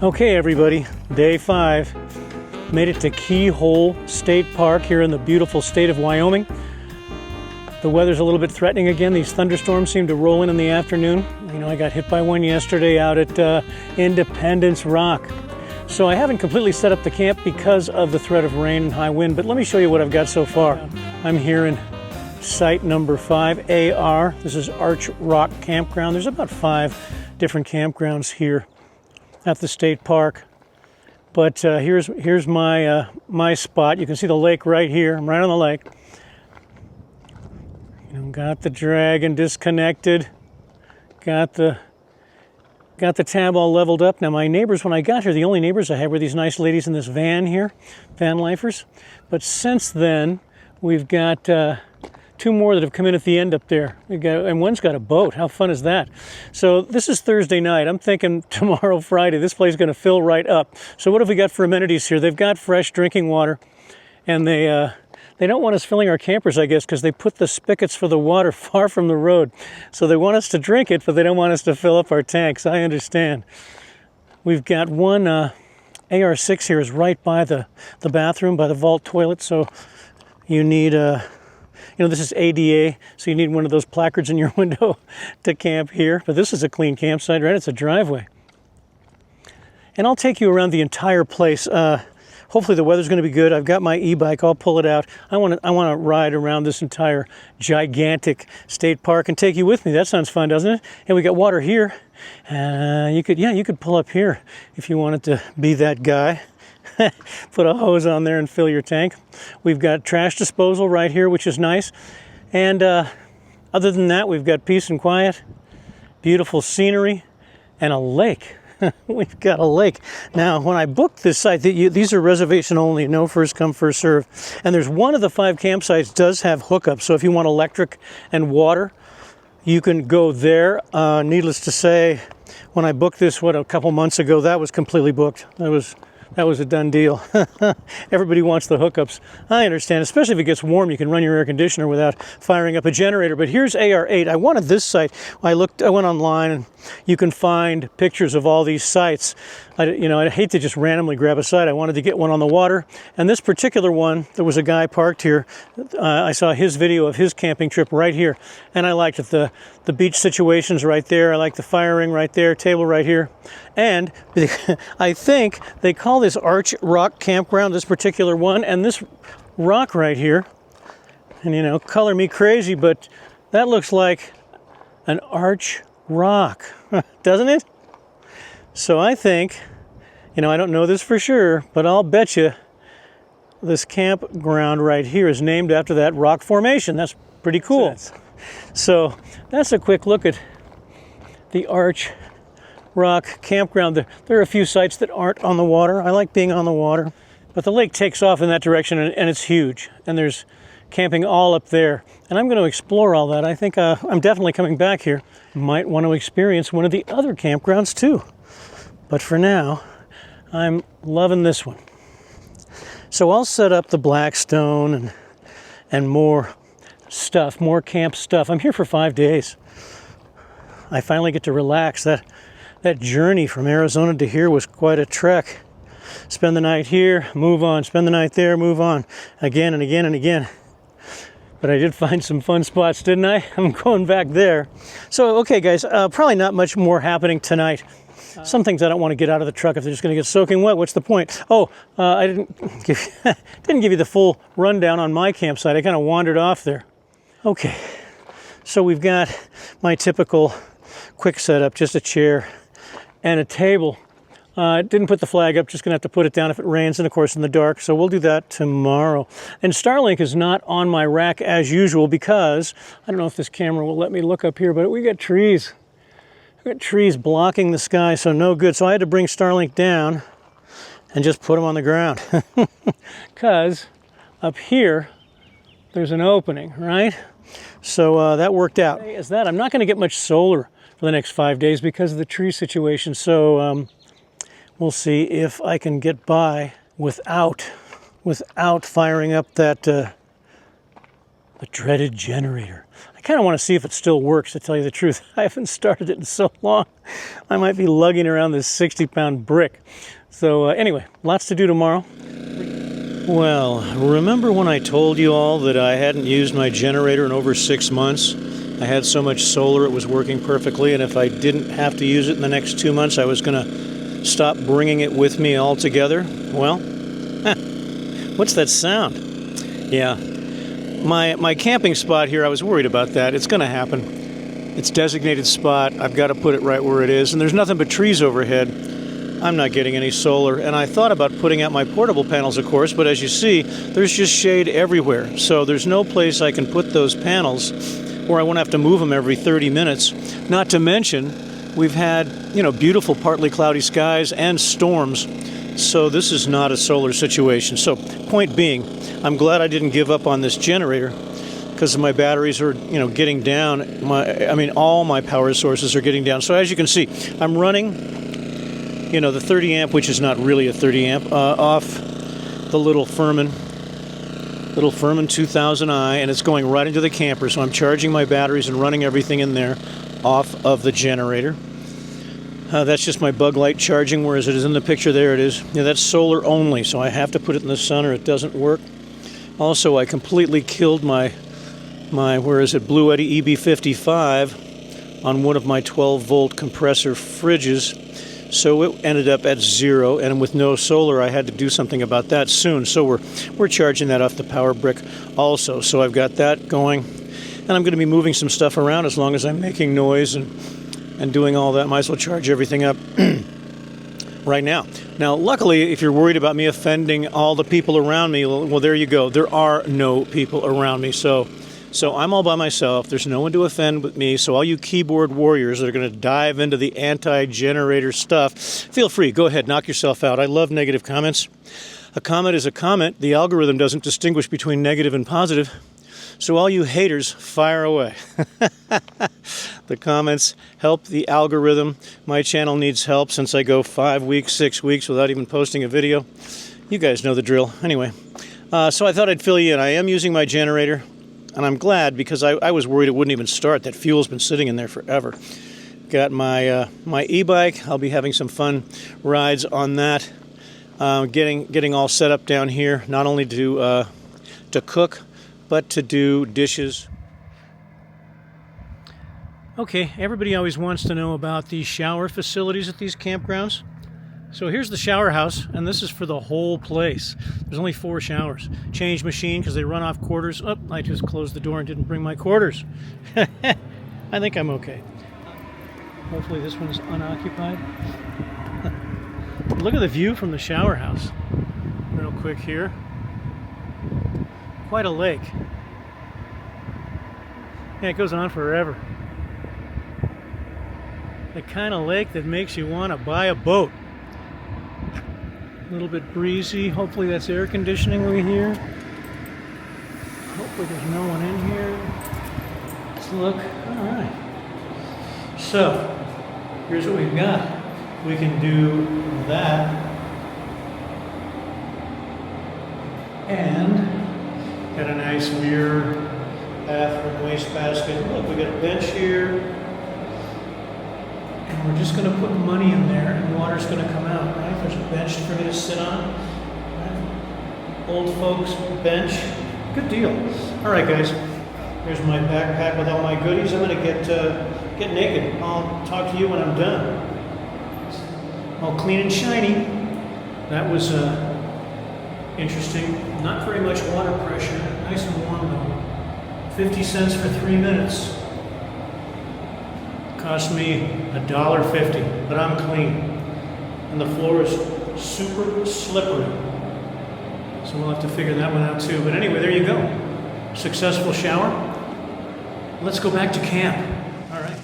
Okay, everybody, day 5. Made it to Keyhole State Park here in the beautiful state of Wyoming. The weather's a little bit threatening again. These thunderstorms seem to roll in the afternoon. You know, I got hit by one yesterday out at Independence Rock. So I haven't completely set up the camp because of the threat of rain and high wind, but let me show you what I've got so far. I'm here in site number 5, AR. This is Arch Rock Campground. There's about 5 different campgrounds here at the state park. But here's my my spot. You can see the lake right here. I'm right on the lake. You know, got the dragon disconnected. Got the tab all leveled up. Now my neighbors, when I got here, the only neighbors I had were these nice ladies in this van here, van lifers. But since then, we've got 2 more that have come in at the end up there. And one's got a boat. How fun is that? So this is Thursday night. I'm thinking tomorrow, Friday, this place is going to fill right up. So what have we got for amenities here? They've got fresh drinking water, and they don't want us filling our campers, I guess, because they put the spigots for the water far from the road. So they want us to drink it, but they don't want us to fill up our tanks. I understand. We've got one AR6 here is right by the bathroom, by the vault toilet. So you need you know, this is ADA, so you need one of those placards in your window to camp here. But this is a clean campsite, right? It's a driveway. And I'll take you around the entire place. Hopefully the weather's going to be good. I've got my e-bike. I'll pull it out. I want to ride around this entire gigantic state park and take you with me. That sounds fun, doesn't it? And we got water here. You could pull up here if you wanted to be that guy. Put a hose on there and fill your tank. We've got trash disposal right here, which is nice. And other than that, we've got peace and quiet, beautiful scenery, and a lake. We've got a lake. Now, when I booked this site, these are reservation only, no first come, first serve. And there's one of the 5 campsites does have hookups. So if you want electric and water, you can go there. Needless to say, when I booked this, a couple months ago, that was completely booked. That was a done deal. Everybody wants the hookups. I understand, especially if it gets warm, you can run your air conditioner without firing up a generator. But here's AR8. I wanted this site. I went online, and you can find pictures of all these sites. I hate to just randomly grab a site. I wanted to get one on the water. And this particular one, there was a guy parked here. I saw his video of his camping trip right here. And I liked it. The beach situation's right there. I like the fire ring right there, table right here. And I think they call this Arch Rock Campground, this particular one. And this rock right here, and color me crazy, but that looks like an arch rock, doesn't it? So I think, I don't know this for sure, but I'll bet you this campground right here is named after that rock formation. That's pretty cool. So that's a quick look at the Arch Rock Campground. There are a few sites that aren't on the water. I like being on the water, but the lake takes off in that direction, and it's huge. And there's camping all up there. And I'm going to explore all that. I think I'm definitely coming back here. Might want to experience one of the other campgrounds too. But for now, I'm loving this one. So I'll set up the Blackstone and more stuff, more camp stuff. I'm here for 5 days. I finally get to relax. That journey from Arizona to here was quite a trek. Spend the night here, move on. Spend the night there, move on. Again and again and again. But I did find some fun spots, didn't I? I'm going back there. So, okay, guys, probably not much more happening tonight. Some things I don't want to get out of the truck if they're just going to get soaking wet. What's the point? Oh, I didn't give you the full rundown on my campsite. I kind of wandered off there. Okay, so we've got my typical quick setup, just a chair and a table. Didn't put the flag up, just going to have to put it down if it rains, and of course in the dark, so we'll do that tomorrow. And Starlink is not on my rack as usual because, I don't know if this camera will let me look up here, but we got trees. We got trees blocking the sky, so no good. So I had to bring Starlink down and just put them on the ground. Because up here, there's an opening, right? So that worked out. I'm not going to get much solar for the next 5 days because of the tree situation, so we'll see if I can get by without firing up that the dreaded generator. I kind of want to see if it still works, to tell you the truth. I haven't started it in so long. I might be lugging around this 60-pound brick. So anyway, lots to do tomorrow. Well, remember when I told you all that I hadn't used my generator in over 6 months? I had so much solar it was working perfectly, and if I didn't have to use it in the next 2 months, I was going to stop bringing it with me altogether. Well, what's that sound? Yeah, my camping spot here, I was worried about that. It's going to happen. It's designated spot. I've got to put it right where it is, and there's nothing but trees overhead. I'm not getting any solar, and I thought about putting out my portable panels, of course, but as you see, there's just shade everywhere. So there's no place I can put those panels where I won't have to move them every 30 minutes. Not to mention, we've had, beautiful partly cloudy skies and storms. So this is not a solar situation. So point being, I'm glad I didn't give up on this generator because my batteries are, getting down. All my power sources are getting down. So as you can see, I'm running the 30 amp, which is not really a 30 amp, off the little Furman 2000i, and it's going right into the camper. So I'm charging my batteries and running everything in there off of the generator. That's just my bug light charging, whereas it is in the picture there it is. That's solar only, so I have to put it in the sun or it doesn't work. Also, I completely killed my Blue Eddy EB55 on one of my 12-volt compressor fridges. So it ended up at 0, and with no solar, I had to do something about that soon. So we're charging that off the power brick also. So I've got that going, and I'm going to be moving some stuff around as long as I'm making noise and doing all that. Might as well charge everything up right now. Now, luckily, if you're worried about me offending all the people around me, well, there you go. There are no people around me, so I'm all by myself. There's no one to offend but me. So all you keyboard warriors that are going to dive into the anti-generator stuff, feel free. Go ahead, knock yourself out. I love negative comments. A comment is a comment. The algorithm doesn't distinguish between negative and positive. So all you haters, fire away. The comments help the algorithm. My channel needs help since I go 5 weeks, 6 weeks without even posting a video. You guys know the drill. Anyway, so I thought I'd fill you in. I am using my generator. And I'm glad because I was worried it wouldn't even start. That fuel's been sitting in there forever. Got my my e-bike. I'll be having some fun rides on that. Getting all set up down here, not only to cook, but to do dishes. Okay, everybody always wants to know about these shower facilities at these campgrounds. So here's the shower house, and this is for the whole place. There's only 4 showers. Change machine, because they run off quarters. Oh, I just closed the door and didn't bring my quarters. I think I'm okay. Hopefully this one's unoccupied. Look at the view from the shower house. Real quick here. Quite a lake. Yeah, it goes on forever. The kind of lake that makes you want to buy a boat. A little bit breezy. Hopefully that's air conditioning we hear. Hopefully there's no one in here. Let's look. All right. So here's what we've got. We can do that. And got a nice mirror, bathroom wastebasket. Look, we got a bench here. And we're just going to put money in there and water's going to come out, right? There's a bench for me to sit on. Right? Old folks bench. Good deal. All right, guys. Here's my backpack with all my goodies. I'm going to get naked. I'll talk to you when I'm done. All clean and shiny. That was interesting. Not very much water pressure. Nice and warm though. 50 cents for 3 minutes. Cost me $1.50, but I'm clean. And the floor is super slippery. So we'll have to figure that one out too. But anyway, there you go. Successful shower. Let's go back to camp. All right.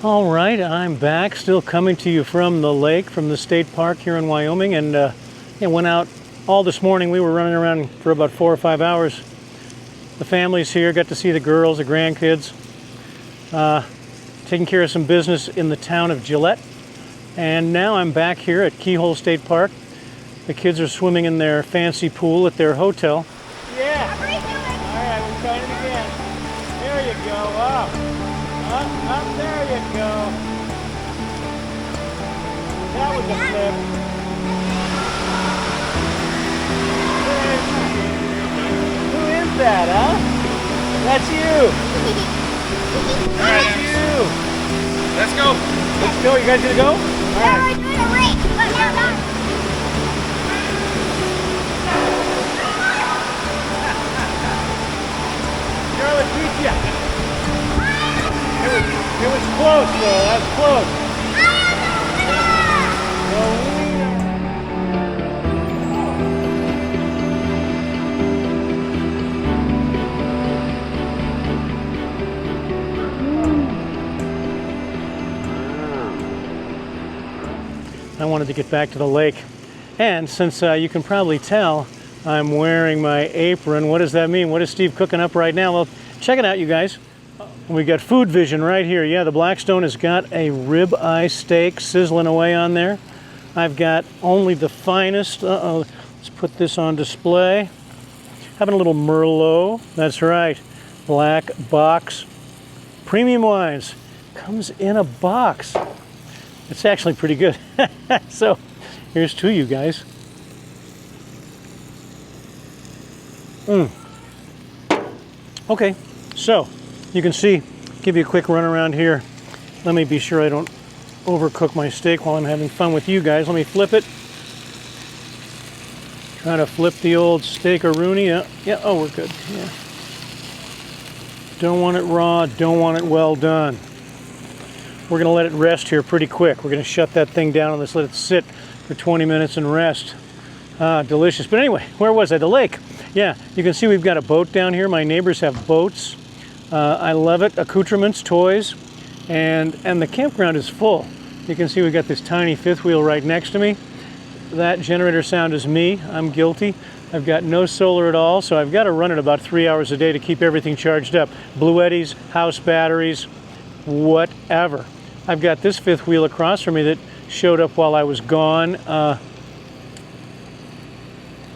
All right, I'm back, still coming to you from the lake, from the state park here in Wyoming, and went out all this morning. We were running around for about 4 or 5 hours. The family's here, got to see the girls, the grandkids. Taking care of some business in the town of Gillette. And now I'm back here at Keyhole State Park. The kids are swimming in their fancy pool at their hotel. Yeah. All right, we're trying it again. There Up, there you go. That was a flip. Who is that, huh? That's you. That's you. Let's go. Let's go. You guys gonna go? All right. We're doing a race, but now not. Charlotte beat ya. It was close, though. That's close. I wanted to get back to the lake, and since you can probably tell, I'm wearing my apron. What does that mean? What is Steve cooking up right now? Well, check it out, you guys. We got food vision right here. Yeah, the Blackstone has got a ribeye steak sizzling away on there. I've got only the finest. Let's put this on display. Having a little Merlot. That's right. Black box. Premium wines. Comes in a box. It's actually pretty good. So, here's to you guys. Okay, so you can see, give you a quick run around here. Let me be sure I don't overcook my steak while I'm having fun with you guys. Let me flip it. Try to flip the old steak-a-rooney. Yeah, oh, we're good. Yeah. Don't want it raw, don't want it well done. We're gonna let it rest here pretty quick. We're gonna shut that thing down and let's let it sit for 20 minutes and rest. Delicious. But anyway, where was I? The lake. Yeah, you can see we've got a boat down here. My neighbors have boats. I love it. Accoutrements, toys, and the campground is full. You can see we've got this tiny fifth wheel right next to me. That generator sound is me. I'm guilty. I've got no solar at all, so I've got to run it about 3 hours a day to keep everything charged up. Bluettis, house batteries, whatever. I've got this fifth wheel across from me that showed up while I was gone.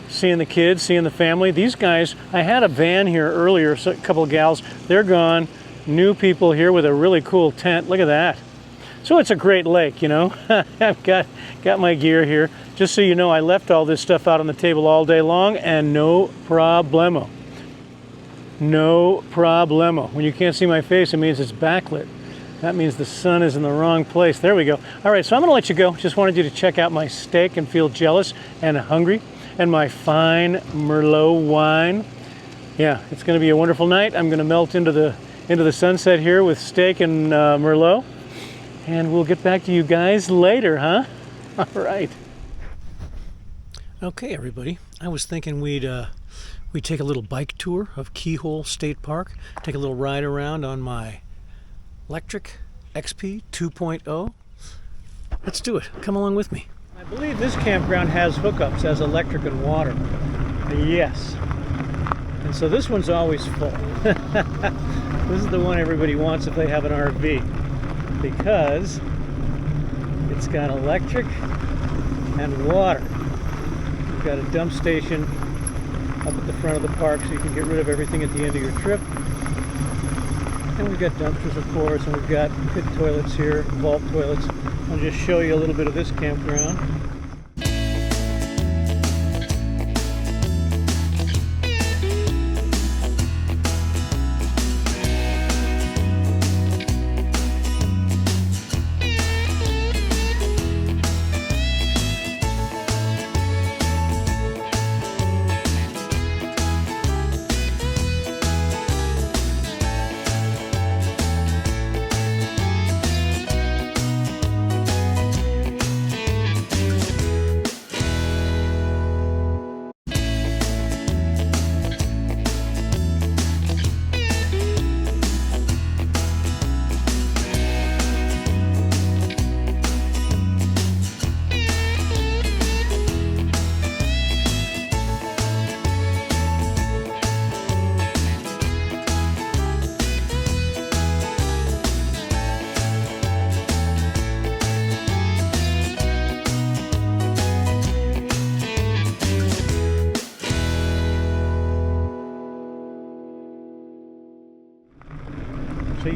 Seeing the kids, seeing the family. These guys, I had a van here earlier, so a couple of gals, they're gone. New people here with a really cool tent. Look at that. So it's a great lake, you know. I've got my gear here. Just so you know, I left all this stuff out on the table all day long and no problemo. No problemo. When you can't see my face, it means it's backlit. That means the sun is in the wrong place. There we go. All right, so I'm gonna let you go. Just wanted you to check out my steak and feel jealous and hungry, and my fine Merlot wine. Yeah, it's gonna be a wonderful night. I'm gonna melt into the sunset here with steak and Merlot, and we'll get back to you guys later, huh? All right. Okay, everybody. I was thinking we'd take a little bike tour of Keyhole State Park, take a little ride around on my electric XP 2.0. Let's do it. Come along with me. I believe this campground has hookups as electric and water. Yes. And so this one's always full. This is the one everybody wants if they have an RV, because it's got electric and water. We've got a dump station up at the front of the park so you can get rid of everything at the end of your trip. And we've got dumpsters, of course, and we've got pit toilets here, vault toilets. I'll just show you a little bit of this campground.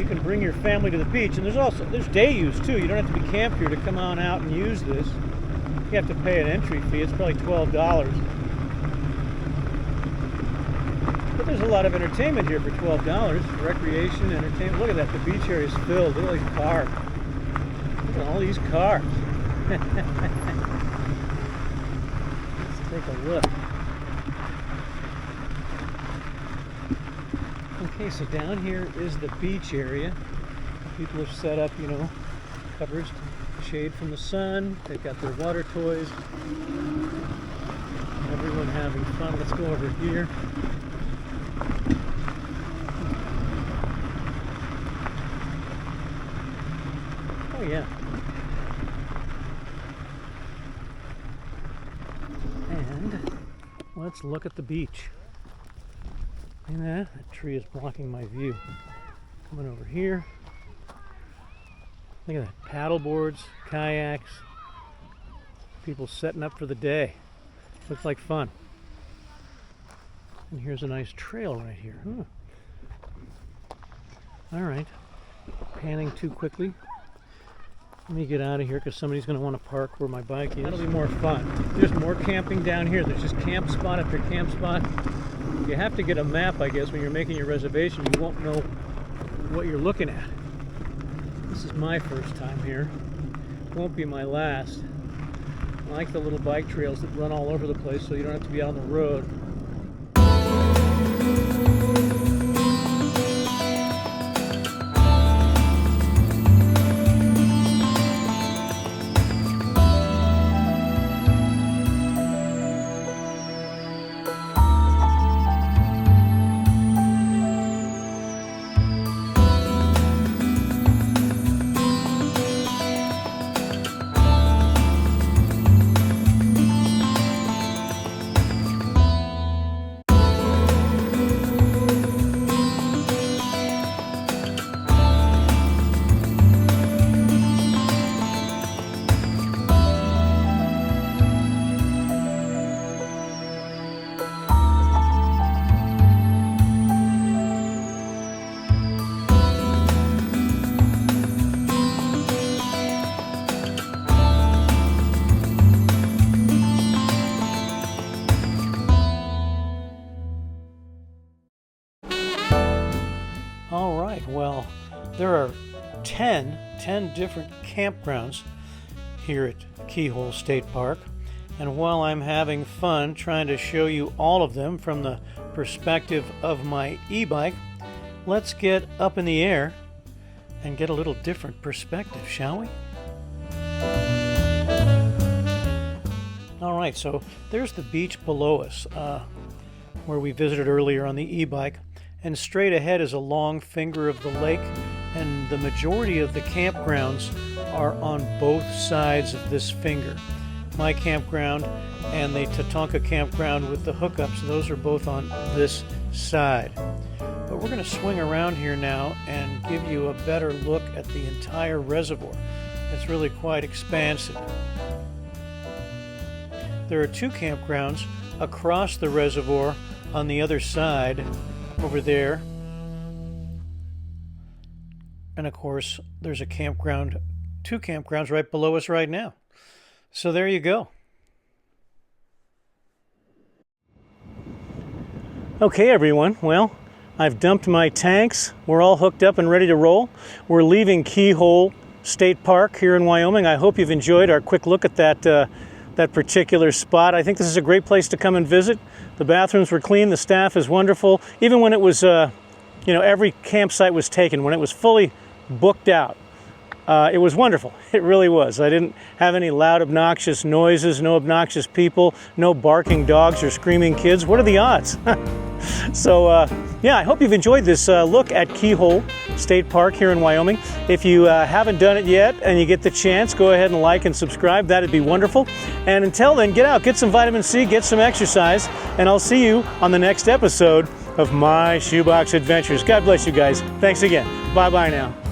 you can bring your family to the beach. And there's day use too. You don't have to be camped here to come on out and use this. You have to pay an entry fee. It's probably $12. But there's a lot of entertainment here for $12. Recreation, entertainment. Look at that. The beach area is filled. Look at all these cars. Look at all these cars. Let's take a look. Okay, so down here is the beach area. People have set up, you know, covers to shade from the sun. They've got their water toys. Everyone having fun. Let's go over here. Oh yeah. And let's look at the beach. Look at that. That tree is blocking my view. Coming over here. Look at that. Paddle boards, kayaks. People setting up for the day. Looks like fun. And here's a nice trail right here. All right. Panning too quickly. Let me get out of here because somebody's going to want to park where my bike is. That'll be more fun. There's more camping down here. There's just camp spot after camp spot. You have to get a map, I guess, when you're making your reservation. You won't know what you're looking at. This is my first time here. Won't be my last. I like the little bike trails that run all over the place so you don't have to be out on the road. All right, well, there are 10 different campgrounds here at Keyhole State Park. And while I'm having fun trying to show you all of them from the perspective of my e-bike, let's get up in the air and get a little different perspective, shall we? All right, so there's the beach below us, where we visited earlier on the e-bike. And straight ahead is a long finger of the lake, and the majority of the campgrounds are on both sides of this finger. My campground and the Tatanka campground with the hookups, those are both on this side. But we're going to swing around here now and give you a better look at the entire reservoir. It's really quite expansive. There are 2 campgrounds across the reservoir on the other side over there, and of course there's a campground, 2 campgrounds right below us right now. So there you go. Okay everyone, well, I've dumped my tanks. We're all hooked up and ready to roll. We're leaving Keyhole State Park here in Wyoming. I hope you've enjoyed our quick look at that particular spot. I think this is a great place to come and visit. The bathrooms were clean, the staff is wonderful. Even when it was, every campsite was taken, when it was fully booked out, it was wonderful. It really was. I didn't have any loud, obnoxious noises, no obnoxious people, no barking dogs or screaming kids. What are the odds? So, yeah, I hope you've enjoyed this look at Keyhole State Park here in Wyoming. If you haven't done it yet and you get the chance, go ahead and like and subscribe. That'd be wonderful. And until then, get out, get some vitamin C, get some exercise, and I'll see you on the next episode of My Shoebox Adventures. God bless you guys. Thanks again. Bye-bye now.